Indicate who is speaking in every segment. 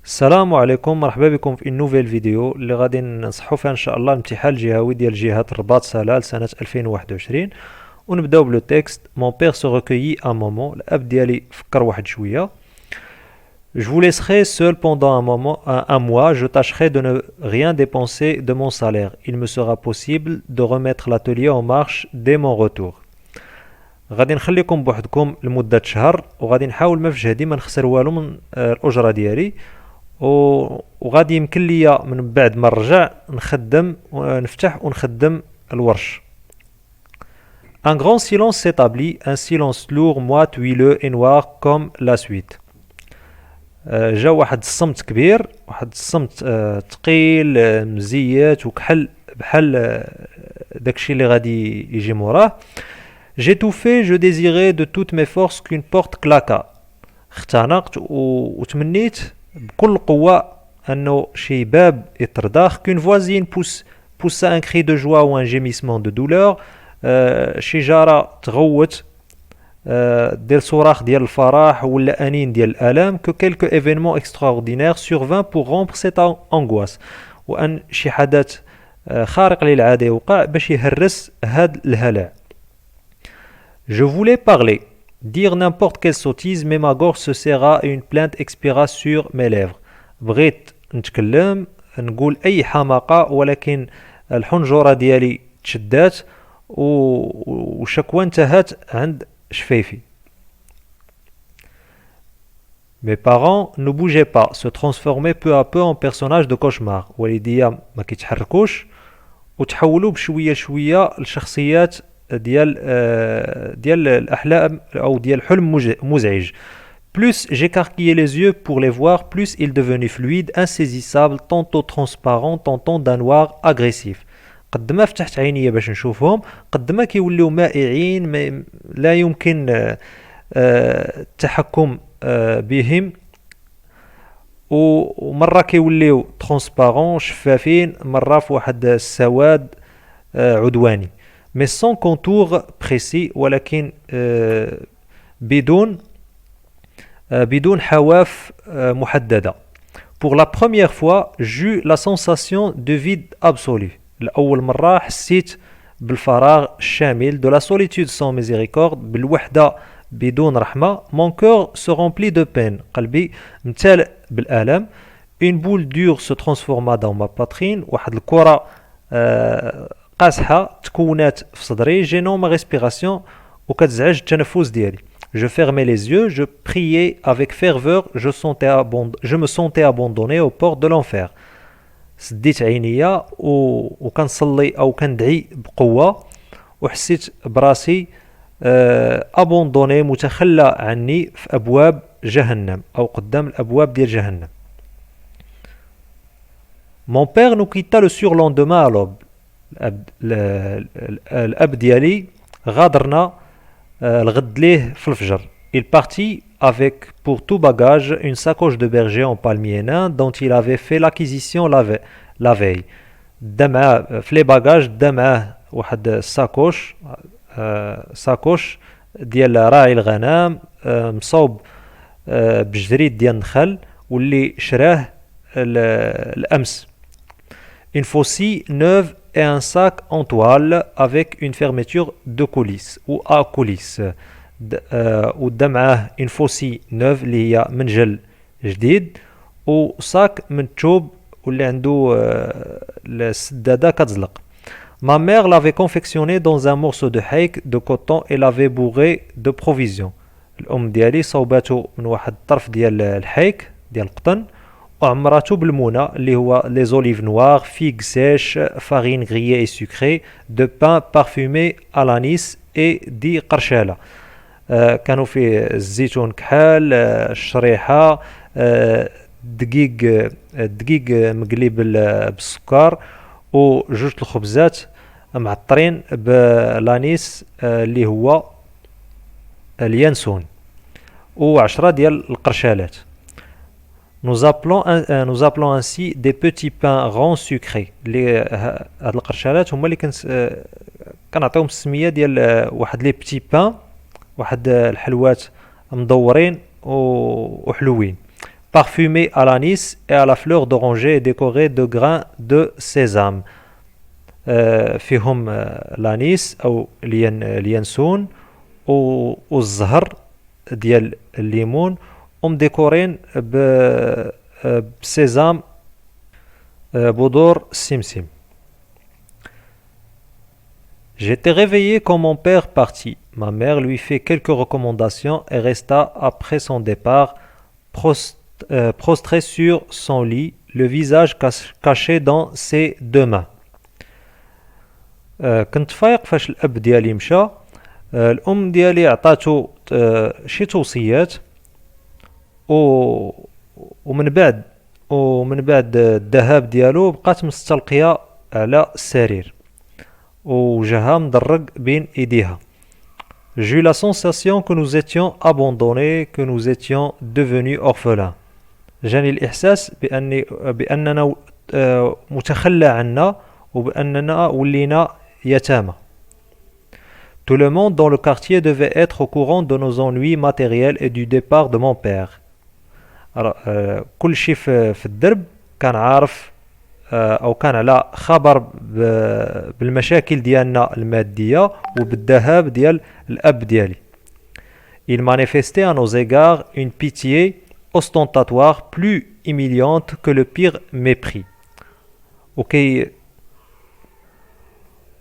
Speaker 1: السلام عليكم، مرحبا بكم في نوفيل فيديو اللي غادي نصحوا فيها ان شاء الله الامتحان الجهوي ديال جهة الرباط سلال سنة 2021. ونبداو بلو تكست. مون بير سو recueillit un moment. الاب ديالي فكر واحد شوية. Je vous laisserai seul pendant un mois. Je tâcherai de ne rien dépenser de mon salaire. Il me sera possible de remettre l'atelier en marche dès mon retour. غادي نخليكم بوحدكم لمدة شهر، وغادي نحاول ما في جهدي ما نخسر والو من الأجرة ديالي، وغادي يمكن ليا من بعد ما نرجع نخدم ونفتح ونخدم الورش. Un grand silence s'établit, un silence lourd, moite, huileux et noir comme la suite. جا واحد الصمت كبير، واحد الصمت ثقيل مزيات وكحل بحال داكشي اللي غادي يجي موراه. J'ai tout fait, je désirais de toutes mes forces qu'une porte claqua. اختنقت وتمنيت بكل قوة أنه شي باب يترداخ. Qu'une voisine poussa un cri de joie ou un gémissement de douleur. شي جارة تغوت ديال صراخ ديال الفرح ولا أنين ديال الآلام. Que quelques événements extraordinaires survinrent pour rompre cette angoisse. وأن شي حدث خارق للعادة يوقع باش يهرس هاد الهلع. Je voulais parler, dire n'importe quelle sottise, mais ma gorge se serra et une plainte expira sur mes lèvres. بغيت نتكلم نقول أي حماقة، ولكن الحنجرة ديالي تشدات وشكوى انتهت عند شفايفي. Mes parents ne bougeaient pas, se transformaient peu à peu en personnages de cauchemar. والديا ما كيتحركوش وتحولوا بشوية شوية لشخصيات ديال الأحلام أو ديال حلم مزعج. Plus j'écarquillais les yeux pour les voir, plus ils devenaient fluides, insaisissables, tantôt transparents, tantôt d'un noir agressif. قد ما فتحت عيني باش نشوفهم قد ما كيوليو مائعين، لا يمكن التحكم بهم، ومرة كيوليو ترانسبارون شفافين، مرة في واحد السواد عدواني. Mais sans contour précis، ولكن بدون حواف محددة. Pour la première fois, j'eus la sensation de vide absolu. لأول مرة حسيت بالفراغ الشامل. De la solitude sans miséricorde، بالوحدة بدون رحمة. Mon cœur se remplit de peine، قلبي امتلأ بالآلام. Une boule dure se transforma dans ma poitrine، واحد الكرة قاصحة تكونات في صدري. Gênant ma respiration، وكتزعج التنفس ديالي. Je fermais les yeux, je priais avec ferveur, je me sentais abandonné aux portes de l'enfer. سديت عينيا وكنصلي أو كندعي بقوة، وحسيت براسي abandonné، متخلى عني في أبواب جهنم أو قدام الأبواب ديال جهنم. Mon père nous quitta le surlendemain à l'aube. الأب ديالي غادرنا الغد ليه في الفجر. Il partit avec pour tout bagage une sacoche de berger en palmier nain dont il avait fait l'acquisition la veille. دا معاه في لي باجاج، دا معاه واحد ساكوش ديال راعي الغنم مصوب بجريد ديال النخل واللي شراه الأمس. Une faucille neuve et un sac en toile avec une fermeture de coulisse ou à coulisse. ودا معاه une faucille neuve اللي هي منجل جديد، وصاك من الثوب واللي عنده السدادة كتزلق. Ma mère l'avait confectionné dans un morceau de hake de coton et l'avait bourré de provisions. الأم ديالي صوباتو من واحد الطرف ديال الحيك ديال القطن، وعمراتو بالمونة اللي هو les olives noires, figues sèches, farine grillée et sucrée, de pain parfumé à l'anis et دي قرشالة. كانوا فيه الزيتون كحال، الشريحة، دقيق مقلي بالسكر، وجوج الخبزات معطرين بالانيس اللي هو اليانسون، و10 ديال القرشالات. Nous appelons ainsi des petits pains ronds sucrés. هاد القرشالات هما اللي كنعطيهم السميه ديال واحد لي بتي بان، واحد الحلوات مدورين وحلوين. parfumé à l'anis et à la fleur d'oranger et décoré de grains de sésame. فيهم l'anis أو اليانسون والزهر ديال الليمون ومديكورين بسيزام بذور السمسم. J'étais réveillé quand mon père partit. Ma mère lui fit quelques recommandations et resta après son départ prostré sur son lit, le visage caché dans ses deux mains. كنت فايق فاش الأب ديالي مشى. الأم ديالي عطاتو شي توصيات ومن بعد الذهاب ديالو بقات مستلقية على السرير وجهها مدرق بين ايديها. J'ai eu la sensation que nous étions abandonnés, que nous étions devenus orphelins. جاني الإحساس بأننا متخلى عنا وبأننا ولينا يتامى. Tout le monde dans le quartier devait être au courant de nos ennuis matériels et du départ de mon père. كل شيء في الدرب كان عارف أو كان على خبر بالمشاكل ديالنا المادية وبالذهاب ديال الأب ديالي. Il manifestait à nos égards une pitié ostentatoire plus humiliante que le pire mépris.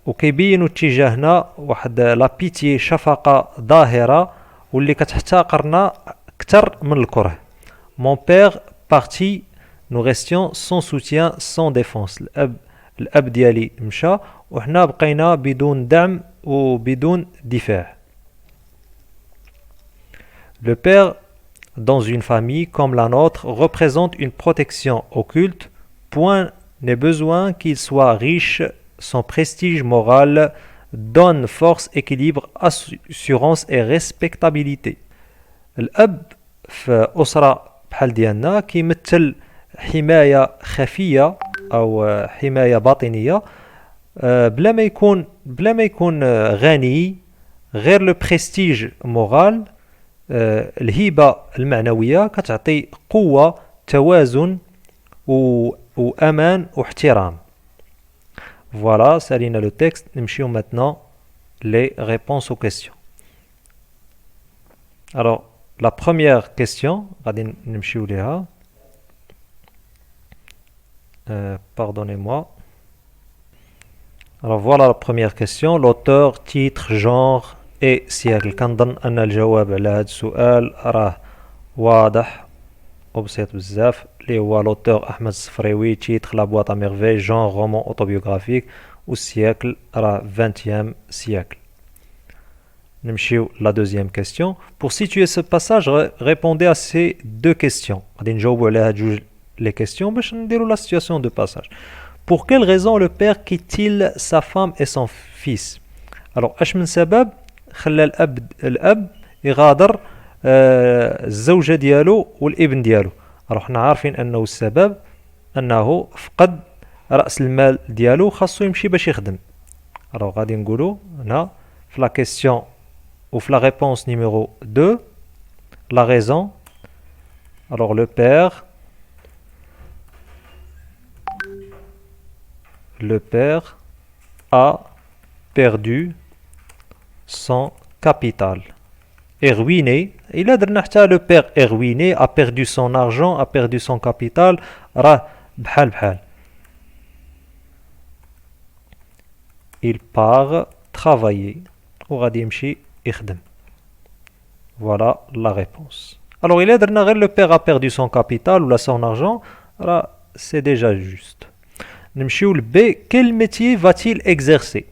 Speaker 1: وكيبينوا اتجاهنا واحد لا بيتي شفقة ظاهرة واللي كتحتقرنا أكثر من الكره. Mon père parti, nous restions sans soutien, sans défense. الأب ديالي مشى وحنا بقينا بدون دعم وبدون دفاع. Le père dans une famille comme la nôtre représente une protection occulte. Point n'est besoin qu'il soit riche. Son prestige moral donne force, équilibre, assurance et respectabilité. الأب في أسرة بحال ديالنا كيمثل حماية خفية أو حماية باطنية بلا ما يكون غني غير لو بريستيج مورال. الهبة المعنوية كتعطي قوة توازن وأمان واحترام. Voilà, سالينا le texte. نمشيو maintenant les réponses aux questions. Alors, la première question, غادي نمشيو ليها. Pardonnez-moi. Alors voilà la première question. L'auteur, titre, genre et siècle. كنظن أن الجواب على هذا السؤال راه واضح وبسيط بزاف اللي هو l'auteur أحمد الصفريوي. titre La boîte à merveilles. genre roman autobiographique. والسياكل راه 20e siècle. نمشيو la deuxième question. Pour situer ce passage, répondez à ces deux questions. غادي نجاوبوا على هاد جوج les questions باش نديروا la situation de passage. Pour quelle raison le père quitte-t-il sa femme et son fils? Alors اش من سبب خلى الاب يغادر الزوجة ديالو والابن ديالو؟ alors حنا عارفين انه السبب انه فقد رأس المال ديالو خاصو يمشي باش يخدم. alors غادي نقولوا هنا في la question ou la réponse numéro 2 la raison. alors le père a perdu son capital. est ruiné. Il a درنا le père est ruiné, a perdu son argent, a perdu son capital. راه بحال il part travailler وغادي يمشي يخدم. Voilà la réponse. Alors il a درنا غير le père a perdu son capital ou son argent. راه c'est déjà juste. نمشيو ل B. Quel métier va-t-il exercer?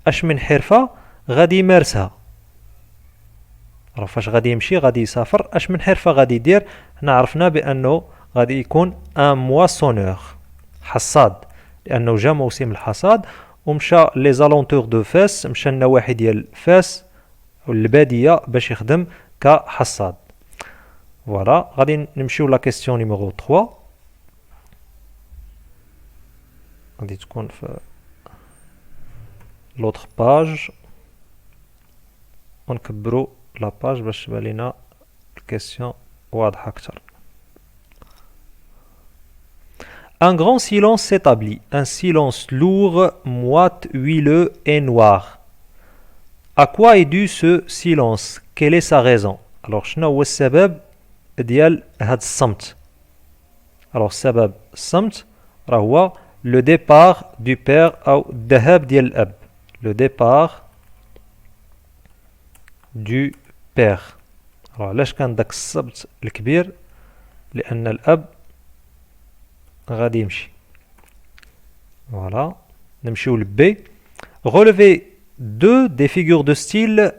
Speaker 1: اش من حرفة غادي يمارسها؟ راه فاش غادي يمشي غادي يسافر اش من حرفة غادي يدير؟ حنا عرفنا بانه غادي يكون ان مواسونور حصاد لانه جا موسم الحصاد ومشى لي زالونتور دو فاس مشى النواحي ديال فاس والبادية باش يخدم كحصاد. فوالا غادي نمشيو لا كيسيون نيميرو 3 غادي تكون في l'autre page ونكبروا لا باج باش تبان لينا الكيسيون واضحه اكثر. Un grand silence s'établit, un silence lourd, moite, huileux et noir. À quoi est dû ce silence? Quelle est sa raison? Alors, شنو هو السبب ديال هاد الصمت؟ Alors, السبب الصمت راه هو le départ du père أو الذهاب ديال الأب. Le départ du père. Alors, علاش كان داك الصمت الكبير؟ لأن الأب غادي يمشي. Voilà. نمشيو ل B. Relevez deux des figures de style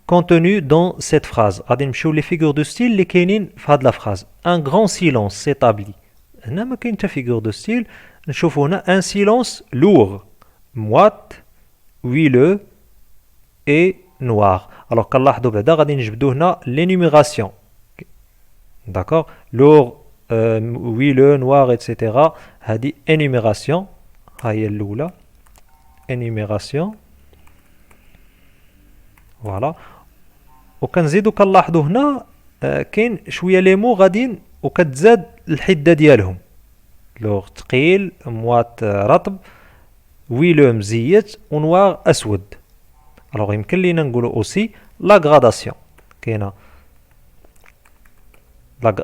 Speaker 1: contenues dans cette phrase. غادي نمشيو les figures de style اللي كاينين في هاد la phrase. Un grand silence s'établit. هنا ما كاين حتى figure de style. نشوفوا هنا un silence lourd, moite, huileux et noir. Alors كنلاحظوا بعدا غادي نجبدوا هنا l'énumération. D'accord? Lourd, huileux, noir, etc. هذه énumération. ها هي الأولى. énumération. Voilà. وكنزيدو كنلاحظوا هنا كاين شويه لي مو غاديين وكتزاد الحده ديالهم. لوغ ثقيل، موات رطب، ويلو مزيت، ونوار اسود. الوغ يمكن لينا نقولوا اوسي لا غراداسيون. كاينه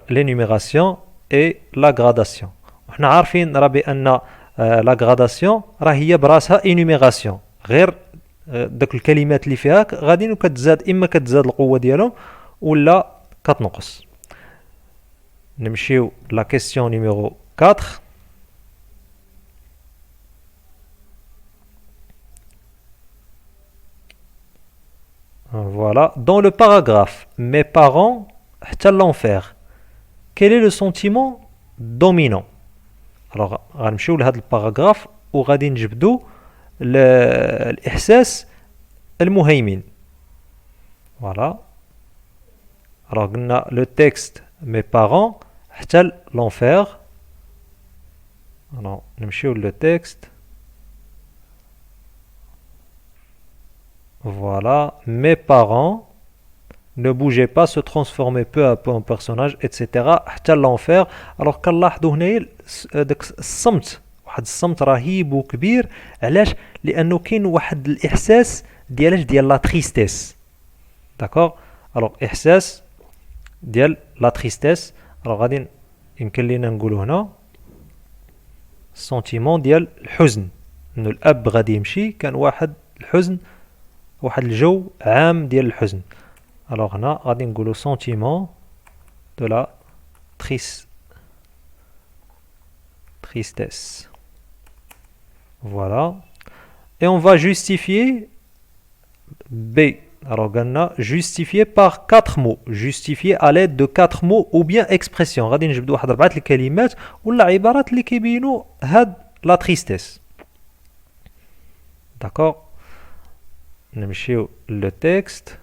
Speaker 1: لينيميراسيون اي لا غراداسيون. وحنا عارفين راه بان لا غراداسيون راه هي براسها انيميراسيون، غير داك الكلمات اللي فيها غادي كتزاد، اما كتزاد القوه ديالهم ولا كتنقص. نمشيو لا كيسيون نيميرو 4. Voilà, dans le paragraphe mes parents حتى l'enfer, quel est le sentiment dominant? Alors غنمشيو لهذا الباراغراف وغادي نجبدو الإحساس المهيمن. Voilà. Alors قلنا le texte mes parents حتى l'enfer. Alors نمشيو le texte. Voilà, mes parents ne bougeaient pas, se transformaient peu à peu en personnage, etc. حتى l'enfer. Alors كنلاحظوا هنايا داك الصمت، واحد الصمت رهيب وكبير. علاش؟ لانه كاين واحد الاحساس ديال لا تريستيس. داكوغ. الوغ احساس ديال لا تريستيس. الوغ غادي يمكن لينا نقولوا هنا سونتيمون ديال الحزن، انه الاب غادي يمشي، كان واحد الحزن، واحد الجو عام ديال الحزن. الوغ هنا غادي نقولوا سونتيمون دو لا tristesse. Voilà. Et on va justifier B. Alors, قلنا justifier par 4 mots. Justifier à l'aide de 4 mots ou bien expressions. غادي نجبدوا واحد 4 الكلمات ولا عبارات اللي كيبينوا هاد لا tristesse. D'accord. نمشيو le texte.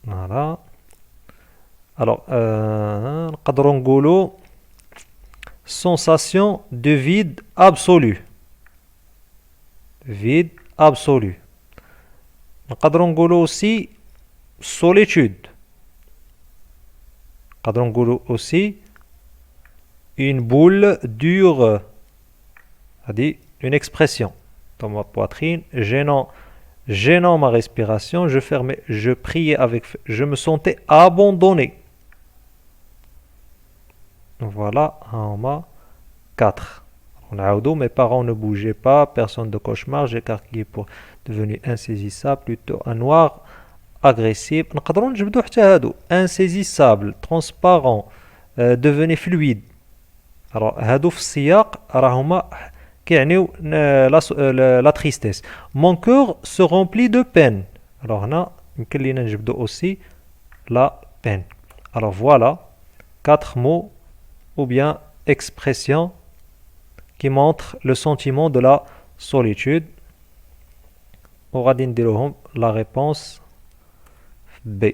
Speaker 1: Voilà. Alors, نقدروا نقولوا sensation de vide absolu. Vide absolu. نقدروا نقولوا aussi solitude. نقدروا نقولوا aussi une boule dure. هذه une expression. Dans ma poitrine, gênant ma respiration, je priais je me sentais abandonné. Voilà, en ma 4. On a auto, mes parents ne bougeaient pas, personne de cauchemar, j'écarquillais pour devenu insaisissable, plutôt un noir agressif. نقدروا نجبدوا حتى هادو insaisissable, transparent, devenait fluide. alors هادو في السياق راهما كيعنيو la tristesse. Mon cœur se remplit de peine. Alors هنا يمكن لينا نجبدو aussi la peine. Alors voilà 4 mots ou bien expressions qui montrent le sentiment de la solitude. وغادي نديروهم la réponse B.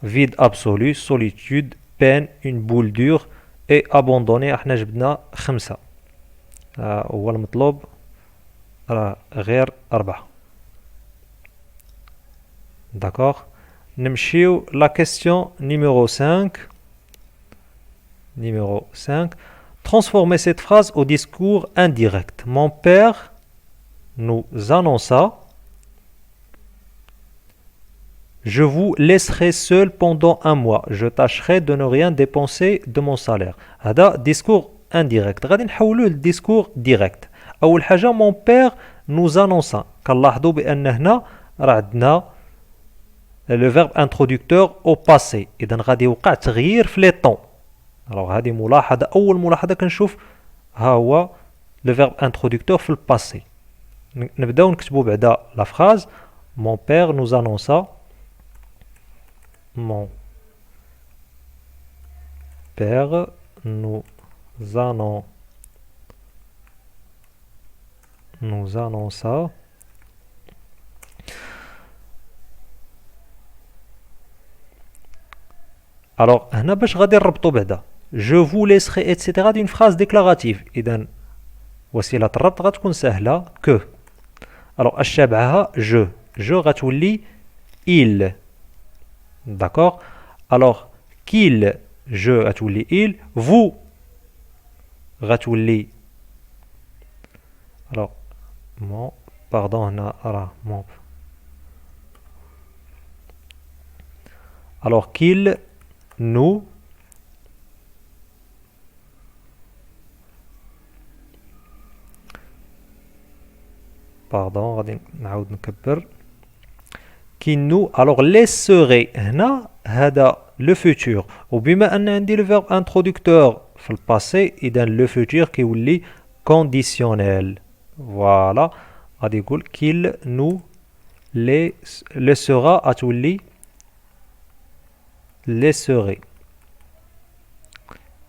Speaker 1: Vide absolu, solitude, peine, une boule dure et abandonné. احنا جبدنا 5. هو المطلوب غير 4. D'accord. نمشيو la question numéro 5. Numéro 5. Transformer cette phrase au discours indirect. Mon père nous annonça: je vous laisserai seul pendant un mois. Je tâcherai de ne rien dépenser de mon salaire. هذا discours indirect. غادي نحولوه للديسكور direct. أول حاجة mon père nous annonça. كنلاحظوا بأن هنا راه عندنا le verbe introducteur au passé. إذا غادي يوقع تغيير في لي طون. alors هذه ملاحظة، أول ملاحظة كنشوف ها هو le verbe introducteur في الباسي. نبداو نكتبو بعدا la phrase mon père nous annonça. Mon père nous annonça. Alors هنا باش غادي نربطو بعدا je vous laisserai etc. d'une phrase déclarative. إذا وسيلة الربط غتكون سهلة que. alors اش شابعها je غتولي il. D'accord. Alors qu'il, je غتولي il, vous غتولي. alors mon pardon هنا راه mon. alors qu'il nous pardon غادي نعاود نكبر qui nous alors laisserait هنا هذا le futur وبما أن عندي le verbe introducteur في الباسي إذا le futur كيولي conditionnel. voilà غادي يقول qu'il nous laissera غتولي laisserait.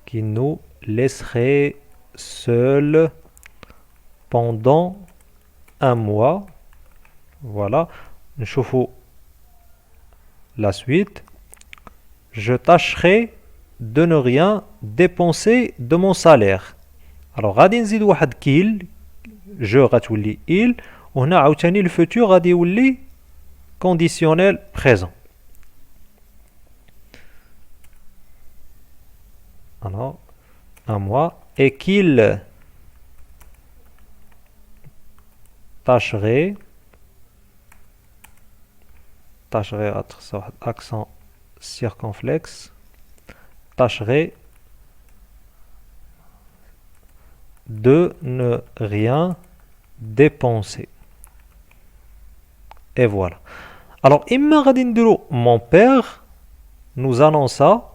Speaker 1: qui nous laisserait seul pendant un mois. voilà نشوفوا la suite. je tâcherai de ne rien dépenser de mon salaire. alors غادي نزيد واحد qu'il je غتولي il وهنا عاوتاني الفوتور غادي يولي conditionnel présent. alors un mois et qu'il tâcherait accent circonflexe tâcherait de ne rien dépenser. et voilà. alors إما غادي نديرو mon père nous annonça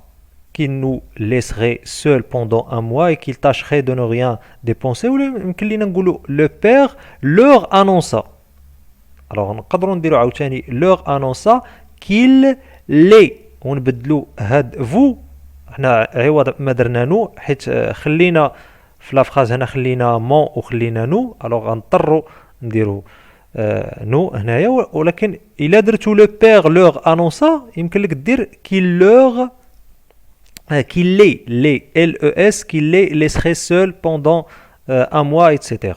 Speaker 1: qu'il nous laisserait seul pendant un mois et qu'il tâcherait de ne rien dépenser ولا يمكن لينا نقولو le père leur annonça. alors نقدروا نديرو عاوتاني leur annonça qu'il les ونبدلو هاد vous حنا عوض ما درنا نو حيت خلينا في لا فراز هنا خلينا مون وخلينا نو. alors غنضطروا نديرو نو هنايا ولكن الا درتو لو بير leur annonça يمكن لك دير qu'il leur qu'il les LES qu'il les laisserait seul pendant un mois etc.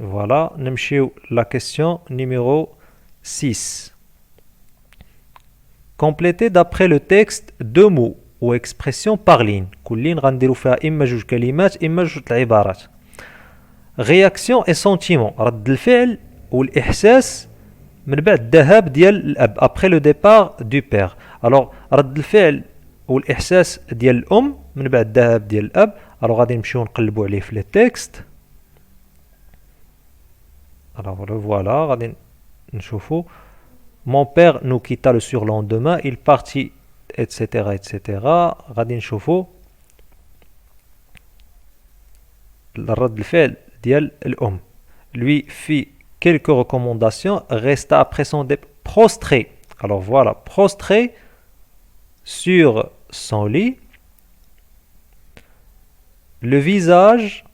Speaker 1: voilà نمشيو la question numéro 6. complétez d'après le texte deux mots ou expressions par ligne. كل ligne غنديرو فيها إما جوج كلمات إما جوج العبارات. réaction et sentiment رد الفعل والإحساس من بعد الذهاب ديال الأب après le départ du père. alors رد الفعل والإحساس ديال الأم من بعد الذهاب ديال الأب. alors غادي نمشيو نقلبو عليه في التكست. alors le voilà غادي نشوفو mon père nous quitta le surlendemain il partit etc etc. غادي نشوفو الرد الفعل ديال الأم. lui fit quelques recommandations resta après son départ prostré. alors voilà prostré sur son lit le visage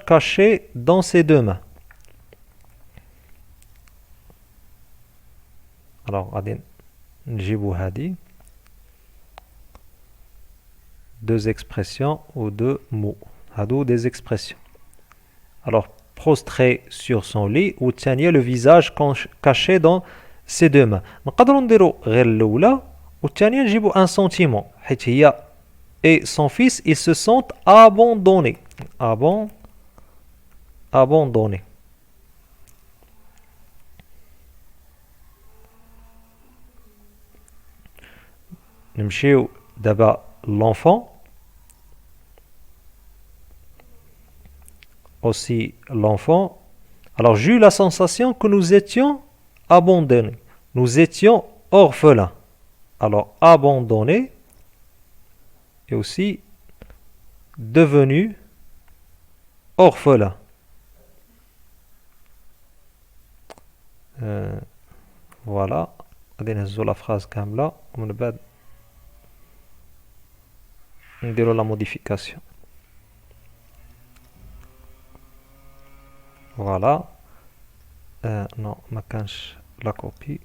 Speaker 1: caché dans ses deux mains. alors غادي نجيبو هادي deux expressions ou deux mots. هادو des expressions. alors prostré sur son lit والثانية le visage caché dans ses deux mains. نقدروا نديرو غير الأولى والثانية نجيبو un sentiment حيت هي et son fils, ils se sont abandonnés. Abandonnés. نمشيو دابا l'enfant. Aussi l'enfant. Alors j'ai eu la sensation que nous étions abandonnés. Nous étions orphelins. Alors abandonnés et aussi devenus orphelins. Voilà. غادي نهزو la phrase كاملة ومن بعد نديرو la modification. Voilà. Non, ما كانش la copie.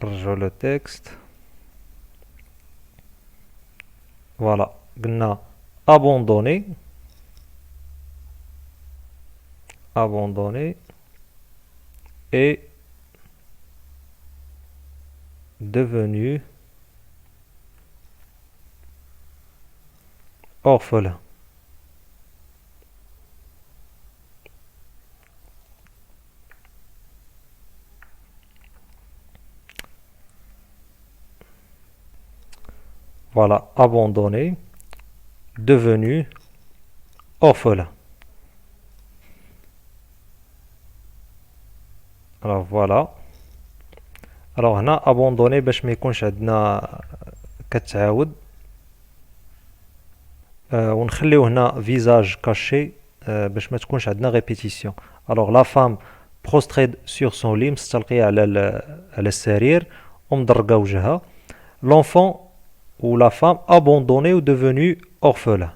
Speaker 1: نرجعو le texte. Voilà. قلنا abandonné. Abandonné et devenu orphelin. Voilà, abandonné, devenu orphelin. Alors voilà. Alors هنا abandonné باش ما يكونش عندنا كتعاود ونخليو هنا visage caché باش ما تكونش عندنا ريبيتيسيون. Alors la femme prostrée sur son lit مستلقية على السرير ومدرقة وجهها. L'enfant ou la femme abandonnée ou devenu orphelin.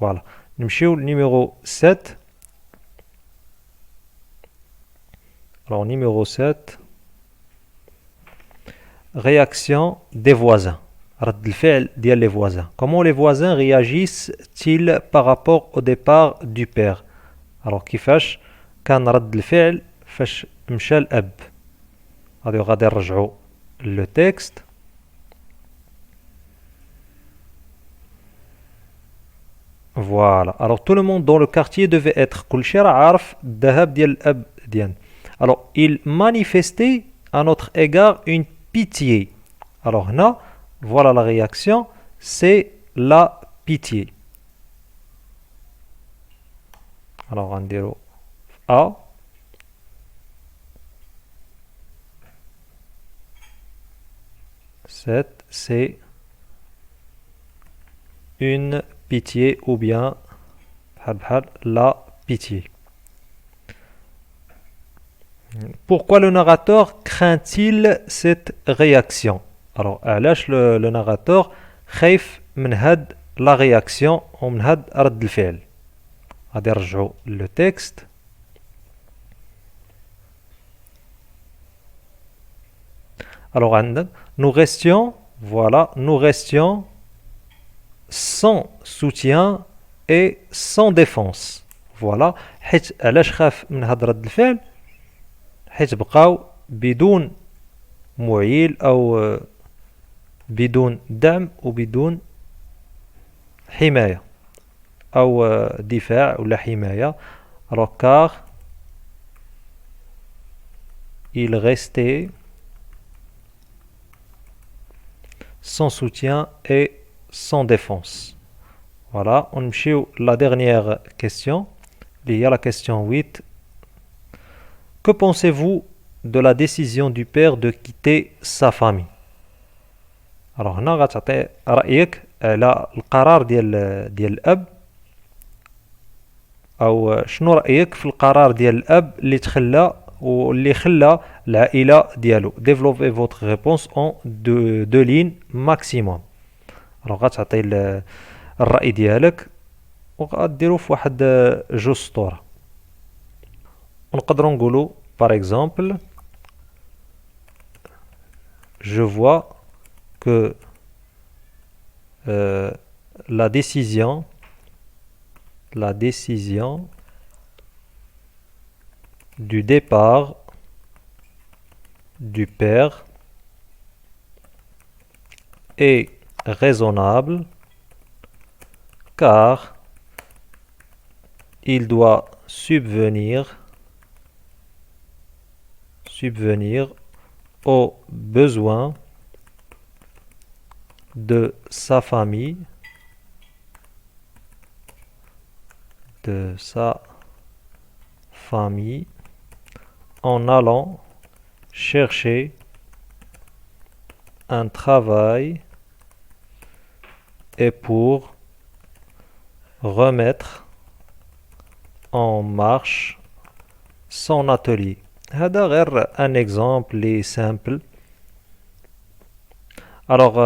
Speaker 1: Voilà. نمشيو numéro 7. Alors numéro 7. Réaction des voisins. رد الفعل ديال les voisins. Comment les voisins réagissent-ils par rapport au départ du père? Alors كيفاش كان رد الفعل فاش مشى الأب. غادي نرجعو le texte. Voilà. Alors tout le monde dans le quartier devait être كلشي راه عارف الذهاب ديال الأب ديالنا. Alors il manifestait à notre égard une pitié. Alors هنا voilà la réaction, c'est la pitié. Alors on dirait A. C'est une pitié ou bien la pitié. Pourquoi le narrateur craint-il cette réaction? Alors, علاش le narrateur خايف من هاد la réaction ومن هاد رد الفعل. غادي نرجعو le texte. Alors عندك nous restions sans soutien et sans défense. Voilà. حيت علاش خاف من هاد رد الفعل؟ حيت بقاو بدون معيل أو بدون دعم وبدون حماية أو دفاع ولا حماية. Alors car il restait sans soutien et sans défense. Voilà, on نمشيو la dernière question. Il y a la question 8. Que pensez-vous de la décision du père de quitter sa famille? Alors هنا غتعطي رأيك على القرار ديال الأب أو شنو رأيك في القرار ديال الأب اللي تخلى واللي خلى العائلة ديالو. Développez votre réponse en deux lignes maximum. Alors غتعطي الرأي ديالك وغاديرو في واحد جوج سطور. ونقدروا نقولوا par exemple je vois que la décision du départ du père est raisonnable car il doit subvenir aux besoins de sa famille, en allant chercher un travail et pour remettre en marche son atelier. هذا غير un exemple les simple. Alors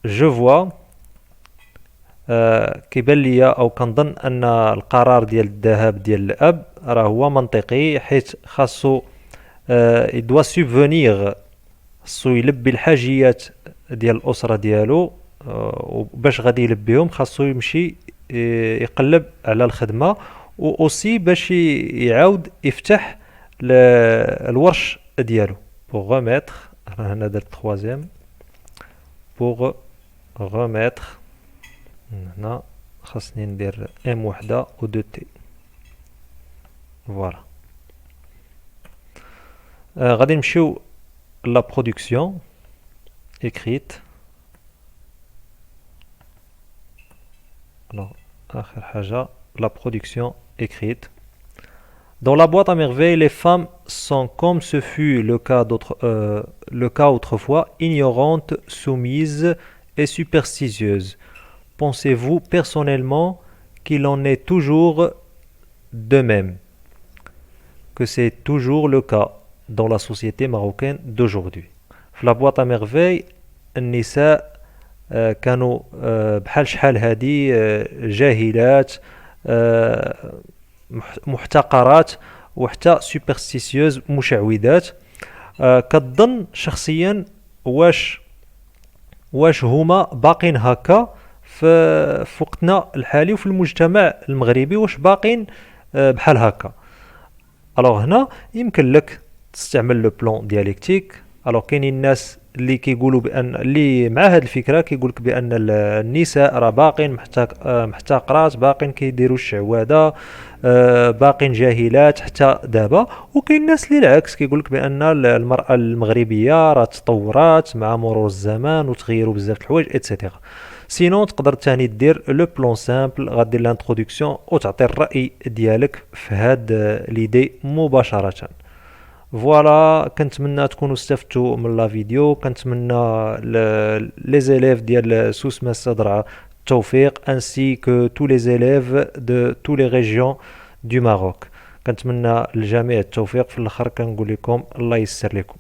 Speaker 1: je vois كيبان ليا او كنظن ان القرار ديال الذهاب ديال الاب راه هو منطقي حيت خاصو il doit subvenir خاصو يلبي الحاجيات ديال الاسره ديالو وباش غادي يلبيهم خاصو يمشي يقلب على الخدمه و اوسي باش يعاود يفتح الورش ديالو pour remettre هنا درت troisième pour remettre هنا خاصني ندير ام وحده و دو تي فوالا. غادي نمشيو لا برودكسيون écrite. Alors آخر حاجة la production écrite. Dans la boîte à merveilles, les femmes sont, comme ce fut le cas autrefois, ignorantes, soumises et superstitieuses. Pensez-vous personnellement qu'il en est toujours de même, que c'est toujours le cas dans la société marocaine d'aujourd'hui? La boîte à merveilles, النساء كانوا بحال شحال هادي جاهلات محتقرات وحتى سوبرستيسيوز مشعوذات. كتظن شخصيا واش هما باقين هكا في وقتنا الحالي وفي المجتمع المغربي، واش باقين بحال هكا؟ الوغ هنا يمكن لك تستعمل لو بلون ديالكتيك. الوغ كاينين الناس اللي كيقولوا بان اللي مع هذه الفكره كيقولك بان النساء راه باقين محتقرات، باقين كيديروا الشعوذه، باقين جاهلات حتى دابا. وكاين الناس اللي العكس كيقولك بان المراه المغربيه راه تطورات مع مرور الزمان وتغيروا بزاف د الحوايج ايتترا. سينون تقدر ثاني دير لو بلون سامبل، غدير لانتروداكسيون وتعطي الراي ديالك في هاد ليدي مباشره. فوالا، كنتمنى تكونوا استفدتوا من لا فيديو. كنتمنى لي زيليف ديال سوس ماس درعا التوفيق انسي كو تو لي زيليف دو تو لي ريجيون دو ماروك. كنتمنى للجميع التوفيق. في الاخر كنقول لكم الله يسر لكم.